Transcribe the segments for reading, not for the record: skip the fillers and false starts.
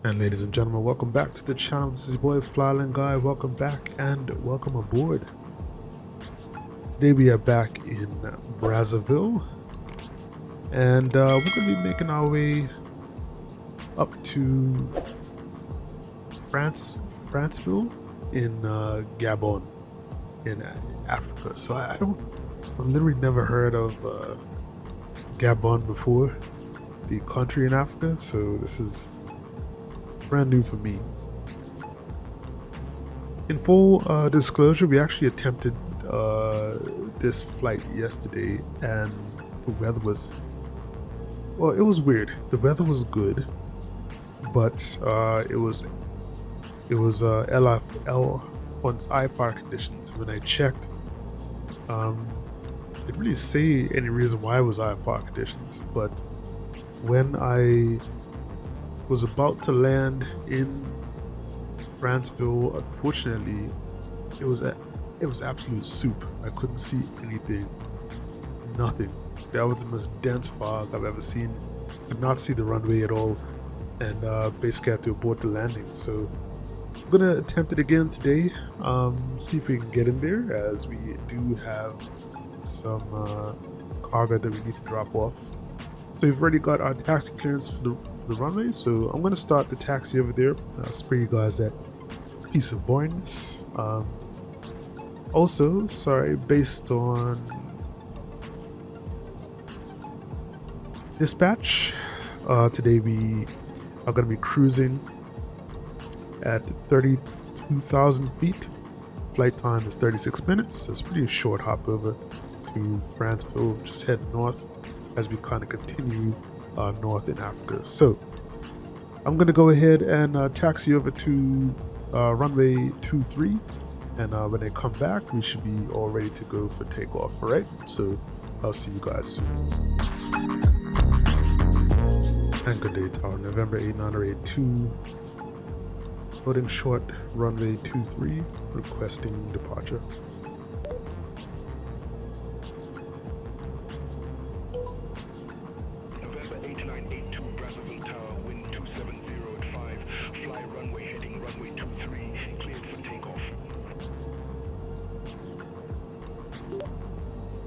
And ladies and gentlemen, welcome back to the channel. This is your boy Flyland Guy. Welcome back and welcome aboard. Today we are back in Brazzaville, and we're going to be making our way up to Franceville in Gabon in Africa. So I've literally never heard of Gabon before, the country in Africa. So this is brand new for me. In full disclosure, we actually attempted this flight yesterday, and the weather was, well, it was weird. The weather was good, but it was LFL on IFR conditions. When I checked, it didn't really say any reason why it was IFR conditions, but when I was about to land in Franceville, unfortunately, it was absolute soup. I couldn't see anything, nothing. That was the most dense fog I've ever seen. Could not see the runway at all, and basically had to abort the landing. So I'm gonna attempt it again today. See if we can get in there, as we do have some cargo that we need to drop off. So we've already got our taxi clearance for the runway, so I'm going to start the taxi over there. I'll spare you guys that piece of boringness. Also, sorry, based on dispatch, today we are going to be cruising at 32,000 feet. Flight time is 36 minutes, so it's pretty short hop over to Franceville. Just head north as we kind of continue north in Africa. So I'm going to go ahead and taxi over to runway 23, and when they come back, we should be all ready to go for takeoff. All right, so I'll see you guys soon. And good day, Tower. November 8982, loading short, runway 23, requesting departure.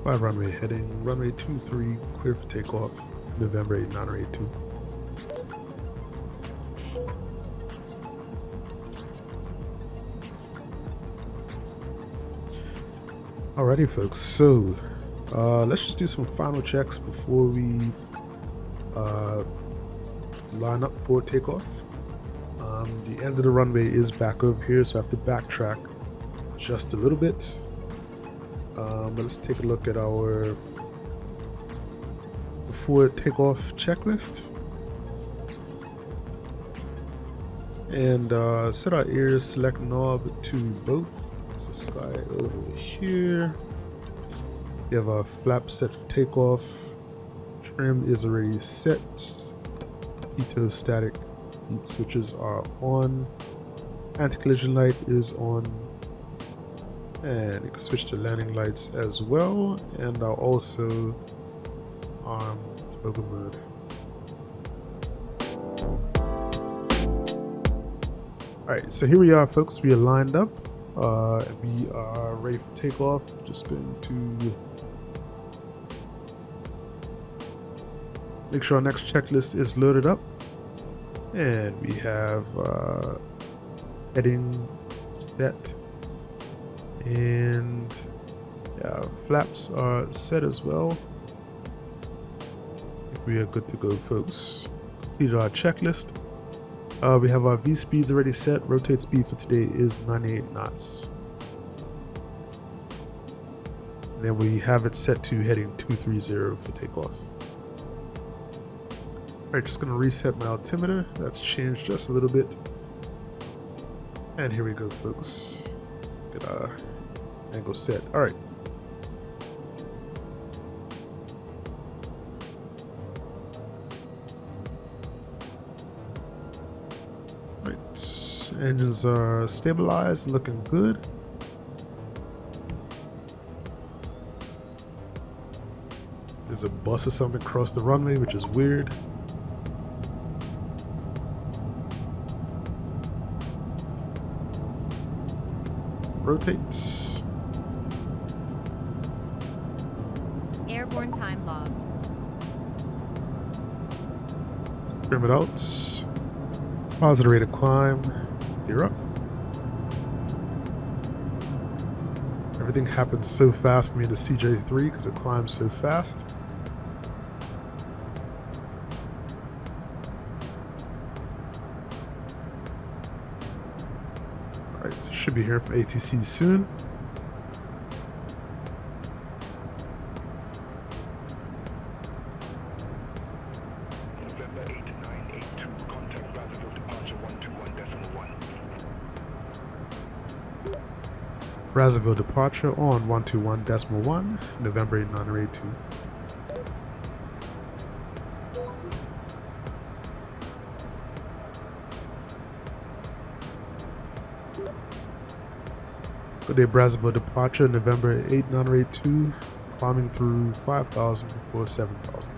Runway heading, runway 23, clear for takeoff, November 8982. Alrighty folks, so let's just do some final checks before we line up for takeoff. The end of the runway is back over here, so I have to backtrack just a little bit. But let's take a look at our before takeoff checklist, and set our ears select knob to both. It's this guy over here. We have our flap set for takeoff. Trim is already set. Pitot static heat switches are on. Anti-collision light is on. And you can switch to landing lights as well, and I'll also toggle mode. Alright, so here we are folks, we are lined up, we are ready for takeoff. Just going to make sure our next checklist is loaded up, and we have heading set. And yeah, flaps are set as well. I think we are good to go, folks. Completed our checklist. We have our V speeds already set. Rotate speed for today is 98 knots. And then we have it set to heading 230 for takeoff. Alright, just gonna reset my altimeter. That's changed just a little bit. And here we go, folks. Get our angle set. All right. Right. Engines are stabilized, looking good. There's a bus or something across the runway, which is weird. rotate. Airborne time logged. Trim it out. Positive rate of climb. You're up. Everything happens so fast for me in the CJ3 because it climbs so fast. Alright, so should be here for ATC soon. Franceville departure on 121.1, November 8982. Good day, Franceville departure, November 8982, climbing through 5,000 or 7,000.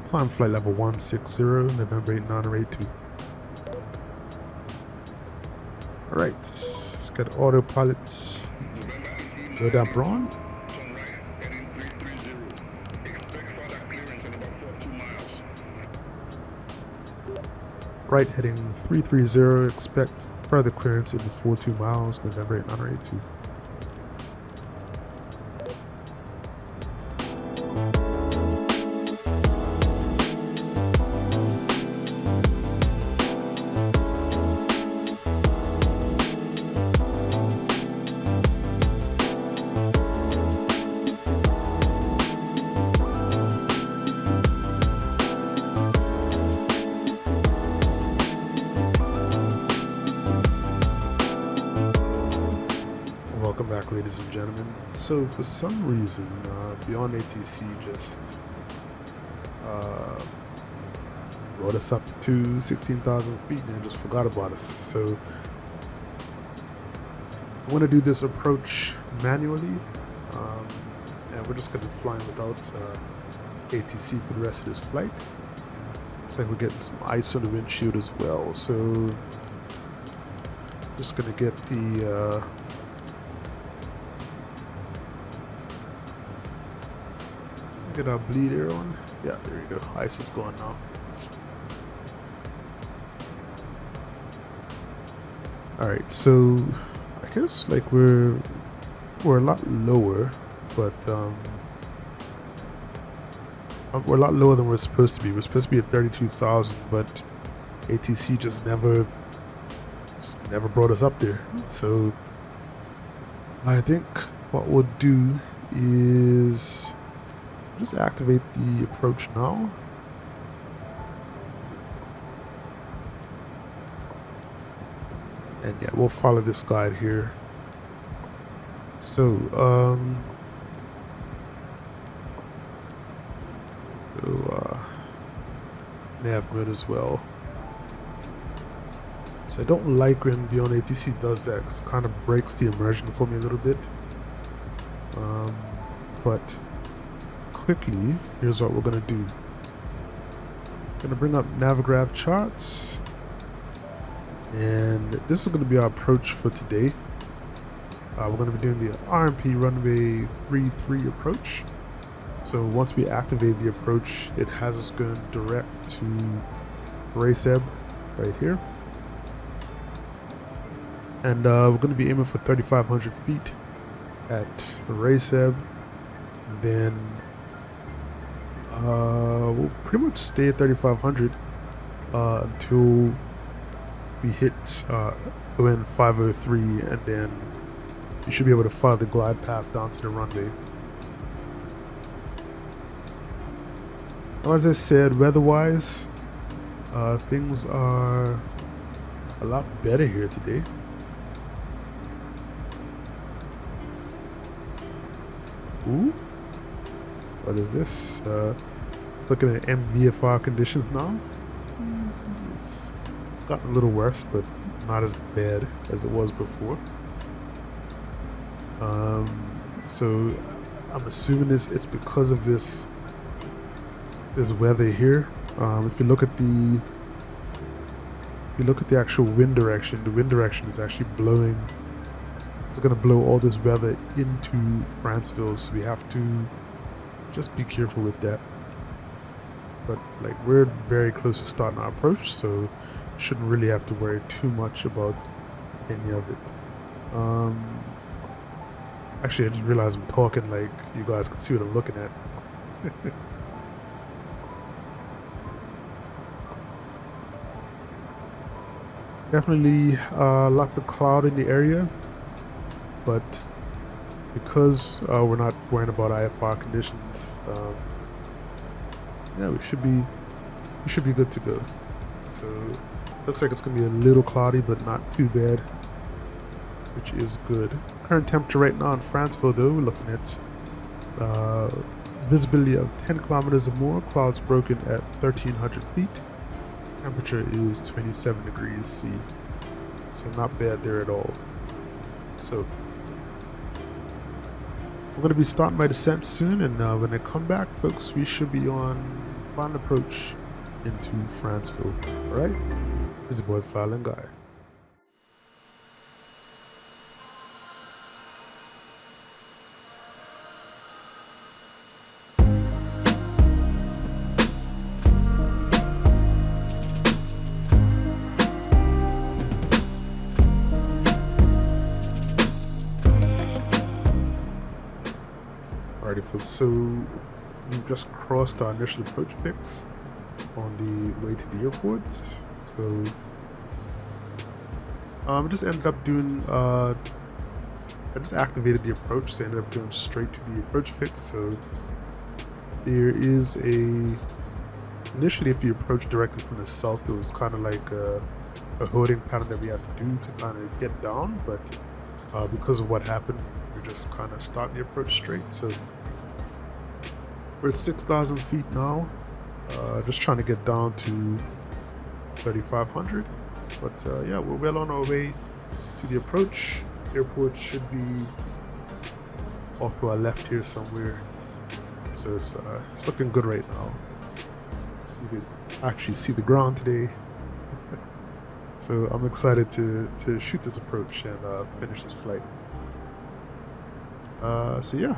Climb flight level 160, November 8982. Alright, let's get autopilot. Go down on. Right heading 330, expect further clearance in the 42 miles, November 8982. Welcome back, ladies and gentlemen. So for some reason, BeyondATC just brought us up to 16,000 feet and just forgot about us. So I'm going to do this approach manually, and we're just going to be flying without ATC for the rest of this flight. Looks like we're getting some ice on the windshield as well, so just going to get the get our bleed air on. Yeah, there you go. Ice is gone now. Alright, so I guess like we're a lot lower, but we're a lot lower than we're supposed to be. We're supposed to be at 32,000, but ATC just never brought us up there. So I think what we'll do is just activate the approach now. And yeah, we'll follow this guide here. So, nav mode as well. So I don't like when BeyondATC does that, because it kind of breaks the immersion for me a little bit. But quickly, here's what we're gonna do. Gonna bring up Navigraph charts, and this is gonna be our approach for today. We're gonna be doing the RNP Runway 33 approach. So once we activate the approach, it has us going direct to Franceville right here, and we're gonna be aiming for 3,500 feet at Franceville. Then we'll pretty much stay at 3,500 until we hit ON 503, and then you should be able to follow the glide path down to the runway. Now, as I said, weather-wise, things are a lot better here today. Ooh, what is this? Looking at MVFR conditions now. It's gotten a little worse, but not as bad as it was before. So I'm assuming it's because of this weather here. If you look at the actual wind direction, the wind direction is actually blowing. It's gonna blow all this weather into Franceville, so we have to just be careful with that. But like, we're very close to starting our approach, so shouldn't really have to worry too much about any of it. Actually, I just realized I'm talking like you guys can see what I'm looking at. Definitely lots of cloud in the area, but because we're not worrying about IFR conditions, yeah, we should be good to go. So looks like it's gonna be a little cloudy, but not too bad, which is good. Current temperature right now in Franceville, though, we're looking at visibility of 10 kilometers or more, clouds broken at 1,300 feet. Temperature is 27 degrees C, so not bad there at all. So we're going to be starting my descent soon, and when I come back, folks, we should be on final approach into Franceville. Alright, this is your boy Flyland Guy. Alrighty, folks, so we just crossed our initial approach fix on the way to the airport. So I just ended up doing I just activated the approach, so I ended up going straight to the approach fix. So there is initially, if you approach directly from the south, there was kind of like a holding pattern that we had to do to kind of get down, but because of what happened, we're just kind of starting the approach straight. So we're at 6,000 feet now, just trying to get down to 3,500, but yeah, we're well on our way to the approach. Airport should be off to our left here somewhere, so it's looking good right now. You can actually see the ground today. So I'm excited to shoot this approach and finish this flight. So yeah,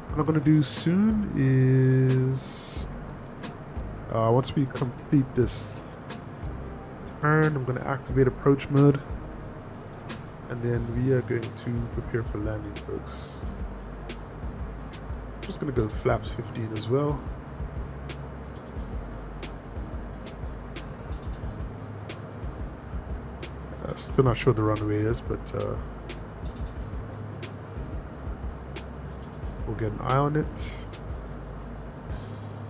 what I'm gonna do soon is once we complete this turn, I'm gonna activate approach mode, and then we are going to prepare for landing, folks. Just gonna go flaps 15 as well. Still not sure what the runway is, but we'll get an eye on it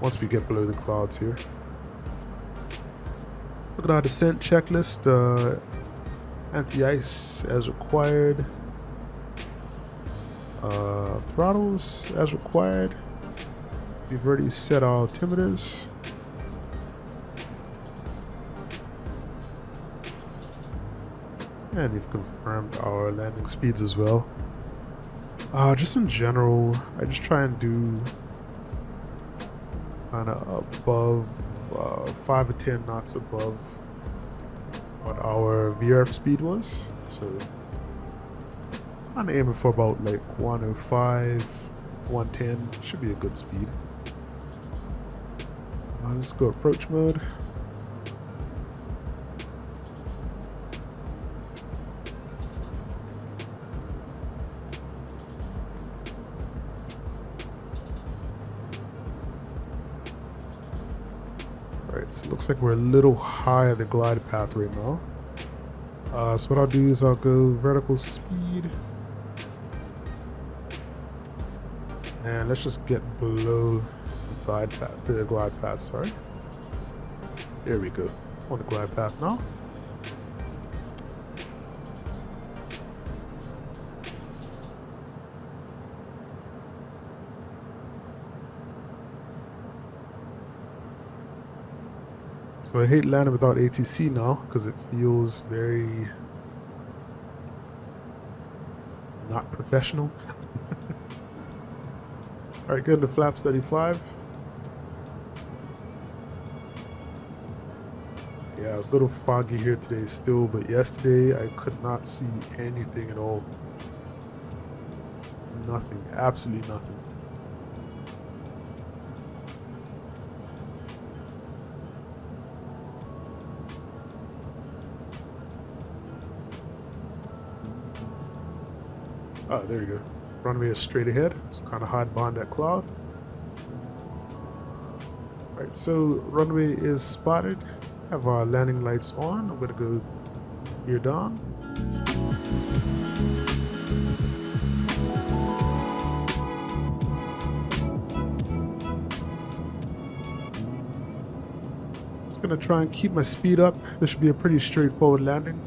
once we get below the clouds here. Look at our descent checklist. Anti-ice as required. Throttles as required. We've already set our altimeters. And we've confirmed our landing speeds as well. Just in general, I just try and do kind of above 5 or 10 knots above what our VRF speed was. So I'm aiming for about like 105, 110. Should be a good speed. Let's go approach mode. Alright, so it looks like we're a little high at the glide path right now. So what I'll do is I'll go vertical speed. And let's just get below the glide path, sorry. There we go. On the glide path now. So I hate landing without ATC now because it feels very not professional. All right, getting to flaps 35. Yeah, it's a little foggy here today still, but yesterday I could not see anything at all. Nothing, absolutely nothing. Oh, there you go. Runway is straight ahead. It's kind of hard behind that cloud. All right, so runway is spotted. Have our landing lights on. I'm gonna go gear down. Just gonna try and keep my speed up. This should be a pretty straightforward landing.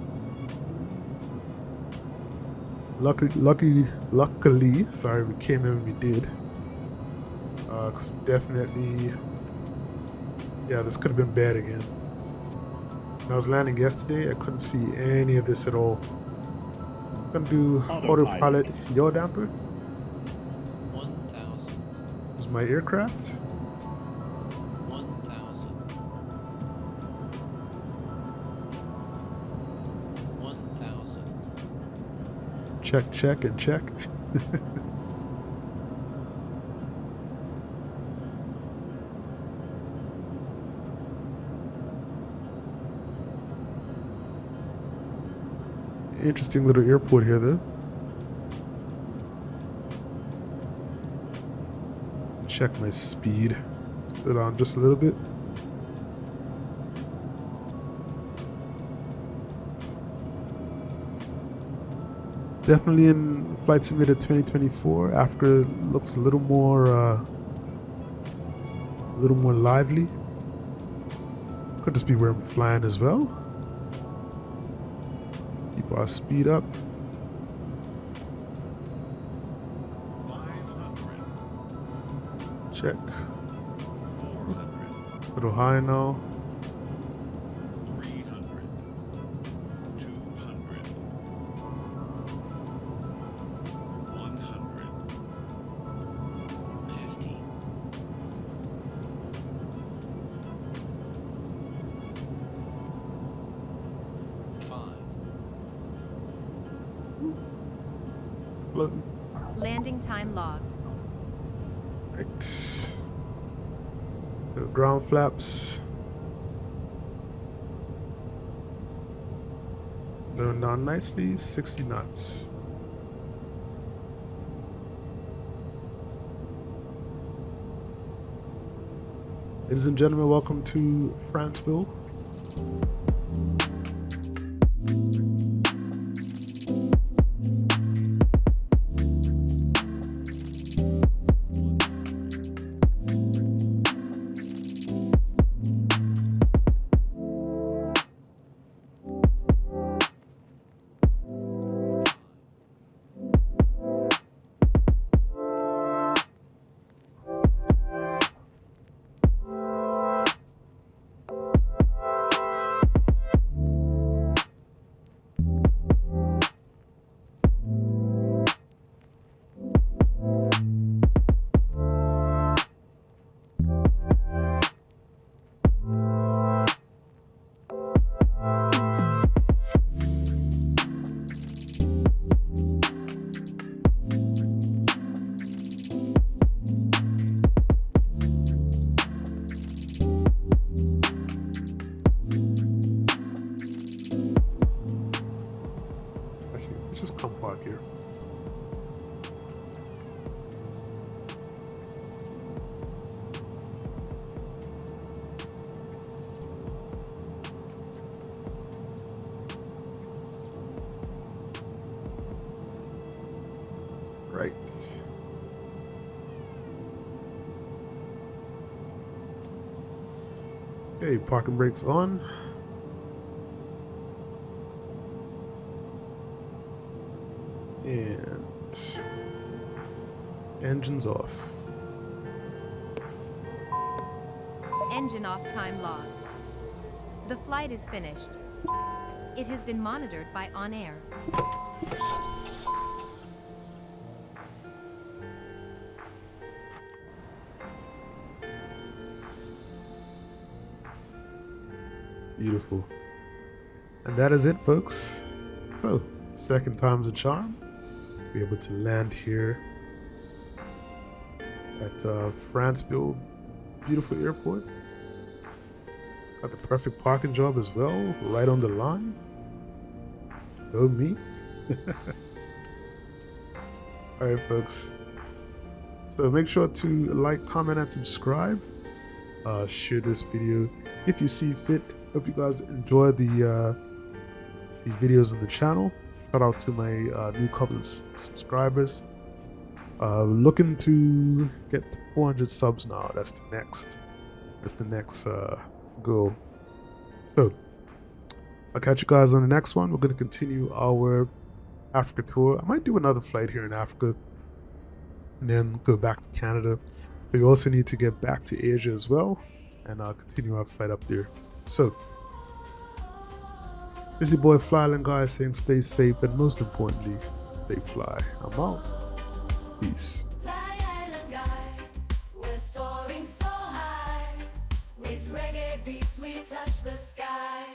Luckily, sorry, we came in when we did. Cause definitely, yeah, this could have been bad again. When I was landing yesterday, I couldn't see any of this at all. I'm gonna do autopilot yaw damper. 1,000. This is my aircraft. 1,000. 1,000. Check, check, and check. Interesting little airport here, though. Check my speed. Slow down just a little bit. Definitely in Flight Simulator 2024. Africa looks a little more lively. Could just be where I'm flying as well. Keep our speed up. 500. Check. 400. A little high now. 300. 200. 100. 50. Floating. Landing time logged. Right. The ground flaps. Slowing down nicely, 60 knots. Ladies and gentlemen, welcome to Franceville. Actually, let's just come park here. Right. Okay, parking brakes on. And engines off. Engine off time logged. The flight is finished. It has been monitored by On Air. Beautiful. And that is it, folks. So, second time's a charm. Be able to land here at Franceville, beautiful airport. Got the perfect parking job as well, right on the line. Go me. Alright, folks. So make sure to like, comment, and subscribe. Share this video if you see fit. Hope you guys enjoy the videos on the channel. Shout out to my new couple of subscribers. Looking to get to 400 subs now. That's the next goal. So I'll catch you guys on the next one. We're going to continue our Africa tour. I might do another flight here in Africa and then go back to Canada. We also need to get back to Asia as well, and I'll continue our flight up there. So this is your boy Fly Island Guy saying stay safe and most importantly, stay fly. I'm out. Peace. Fly Island Guy, we're soaring so high. With reggae beats we touch the sky.